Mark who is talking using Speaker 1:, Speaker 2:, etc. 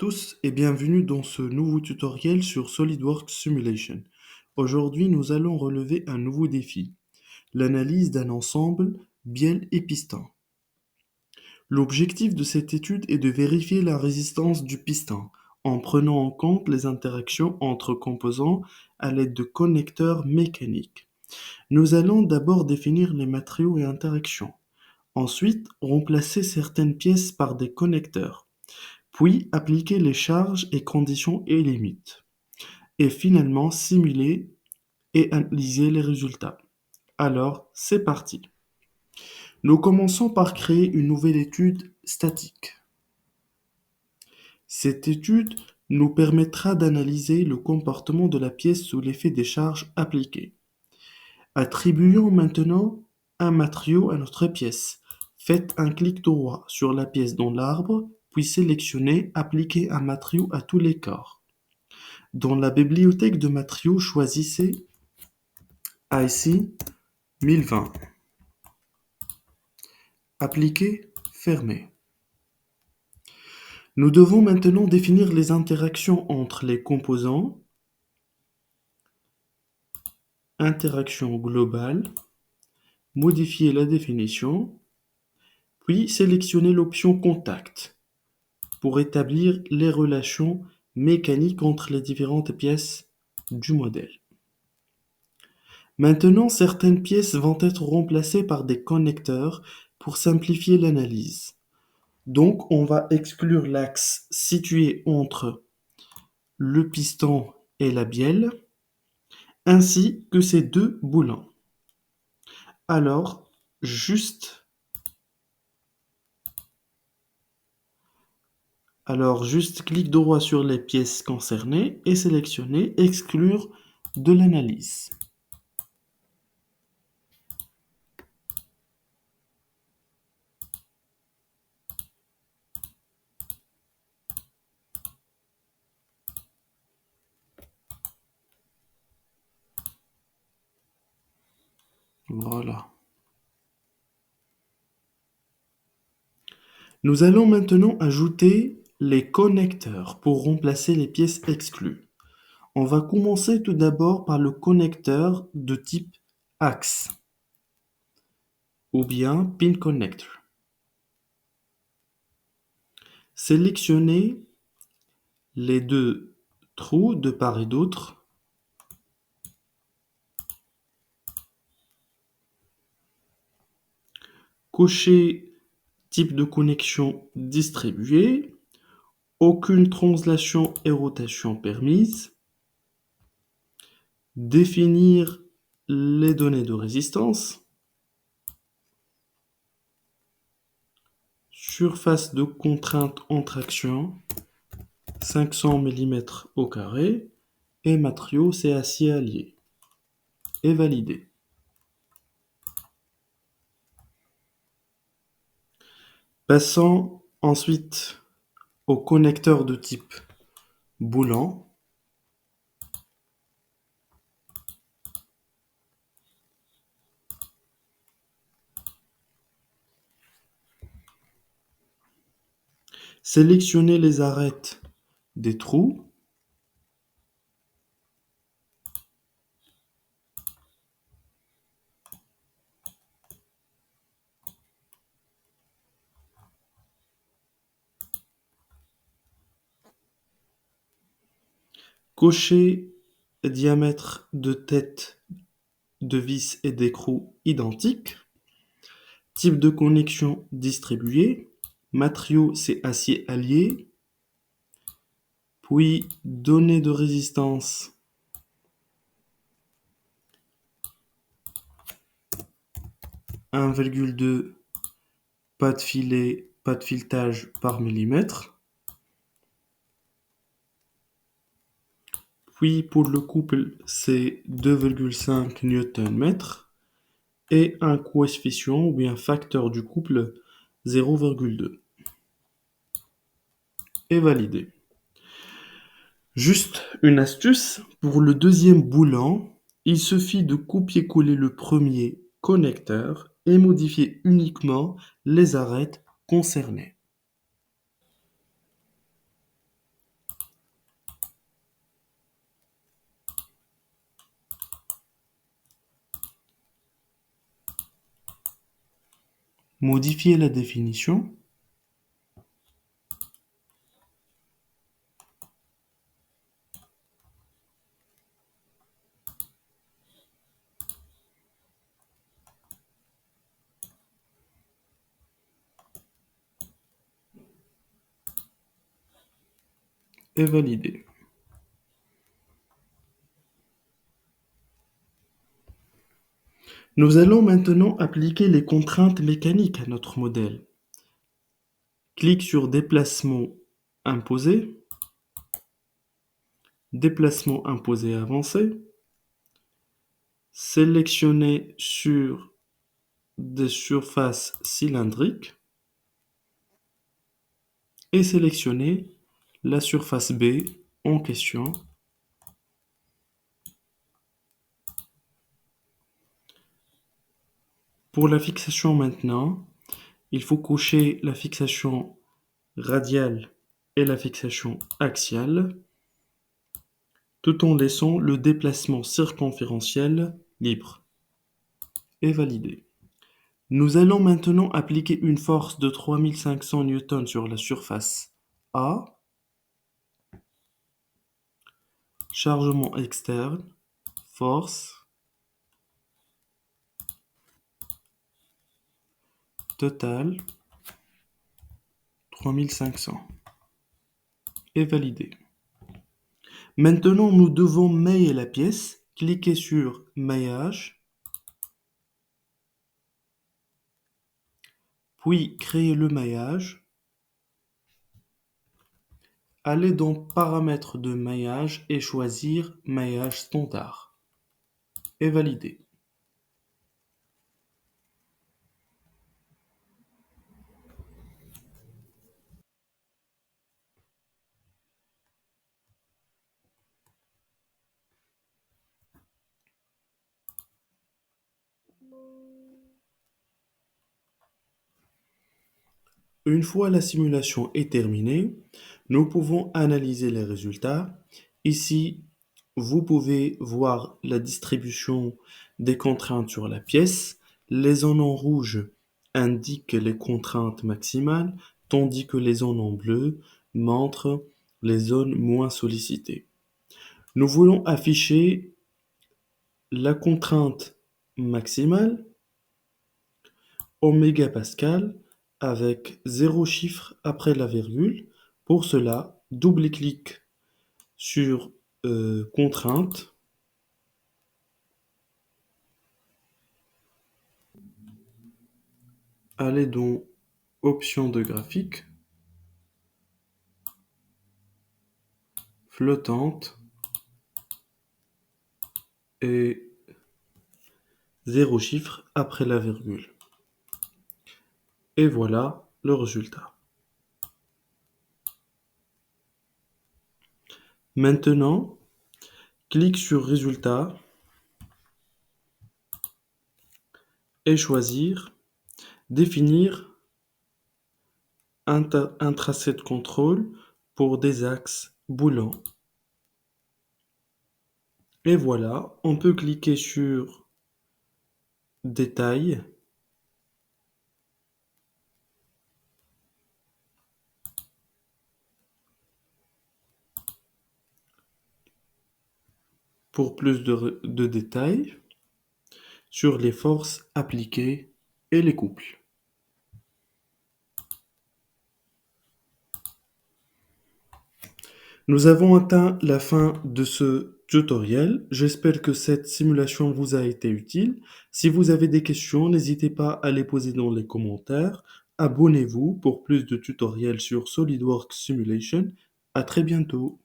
Speaker 1: tous et bienvenue dans ce nouveau tutoriel sur SolidWorks Simulation. Aujourd'hui, nous allons relever un nouveau défi, l'analyse d'un ensemble bielle et piston. L'objectif de cette étude est de vérifier la résistance du piston en prenant en compte les interactions entre composants à l'aide de connecteurs mécaniques. Nous allons d'abord définir les matériaux et interactions, ensuite remplacer certaines pièces par des connecteurs, puis appliquer les charges et conditions et limites, et finalement simuler et analyser les résultats. Alors, c'est parti. Nous commençons par créer une nouvelle étude statique. Cette étude nous permettra d'analyser le comportement de la pièce sous l'effet des charges appliquées. Attribuons maintenant un matériau à notre pièce. Faites un clic droit sur la pièce dans l'arbre, puis sélectionnez Appliquer un matériau à tous les corps. Dans la bibliothèque de matériaux, choisissez IC 1020. Appliquer, fermer. Nous devons maintenant définir les interactions entre les composants, interaction globale, modifier la définition, puis sélectionner l'option Contact pour établir les relations mécaniques entre les différentes pièces du modèle. Maintenant, certaines pièces vont être remplacées par des connecteurs pour simplifier l'analyse. Donc, on va exclure l'axe situé entre le piston et la bielle, ainsi que ces deux boulons. Alors, juste clic droit sur les pièces concernées et sélectionner Exclure de l'analyse. Voilà. Nous allons maintenant ajouter les connecteurs pour remplacer les pièces exclues. On va commencer tout d'abord par le connecteur de type axe ou bien pin connector. Sélectionnez les deux trous de part et d'autre. Cochez type de connexion distribué, aucune translation et rotation permise. Définir les données de résistance. Surface de contrainte en traction 500 mm au carré et matériaux c'est acier allié et validé. Passons ensuite au connecteur de type boulon. Sélectionnez les arêtes des trous. Cochez diamètre de tête de vis et d'écrou identiques. Type de connexion distribué. Matériaux c'est acier allié. Puis données de résistance 1,2 pas de filet, pas de filetage par millimètre. Puis pour le couple, c'est 2,5 Nm et un coefficient ou bien facteur du couple 0,2. Et validé. Juste une astuce, pour le deuxième boulon, il suffit de copier-coller le premier connecteur et modifier uniquement les arêtes concernées. Modifier la définition est validé. Nous allons maintenant appliquer les contraintes mécaniques à notre modèle. Clique sur Déplacement imposé, Déplacement imposé avancé, sélectionnez sur des surfaces cylindriques et sélectionnez la surface B en question. Pour la fixation maintenant, il faut cocher la fixation radiale et la fixation axiale, tout en laissant le déplacement circonférentiel libre et validé. Nous allons maintenant appliquer une force de 3500 newtons sur la surface A, chargement externe, force, totale 3500 et validé. Maintenant, nous devons mailler la pièce. Cliquez sur Maillage, puis créer le maillage. Allez dans Paramètres de maillage et choisir Maillage standard et valider. Une fois la simulation est terminée, nous pouvons analyser les résultats. Ici, vous pouvez voir la distribution des contraintes sur la pièce. Les zones en rouge indiquent les contraintes maximales, tandis que les zones en bleu montrent les zones moins sollicitées. Nous voulons afficher la contrainte maximale en mégapascal avec 0 chiffre après la virgule. Pour cela, double-clique sur Contrainte, allez dans Options de graphique, flottante et 0 chiffre après la virgule. Et voilà le résultat. Maintenant, clique sur Résultat et choisir Définir un tracé de contrôle pour des axes boulants. Et voilà, on peut cliquer sur Détail pour plus de détails sur les forces appliquées et les couples. Nous avons atteint la fin de ce tutoriel. J'espère que cette simulation vous a été utile. Si vous avez des questions, n'hésitez pas à les poser dans les commentaires. Abonnez-vous pour plus de tutoriels sur SolidWorks Simulation. À très bientôt.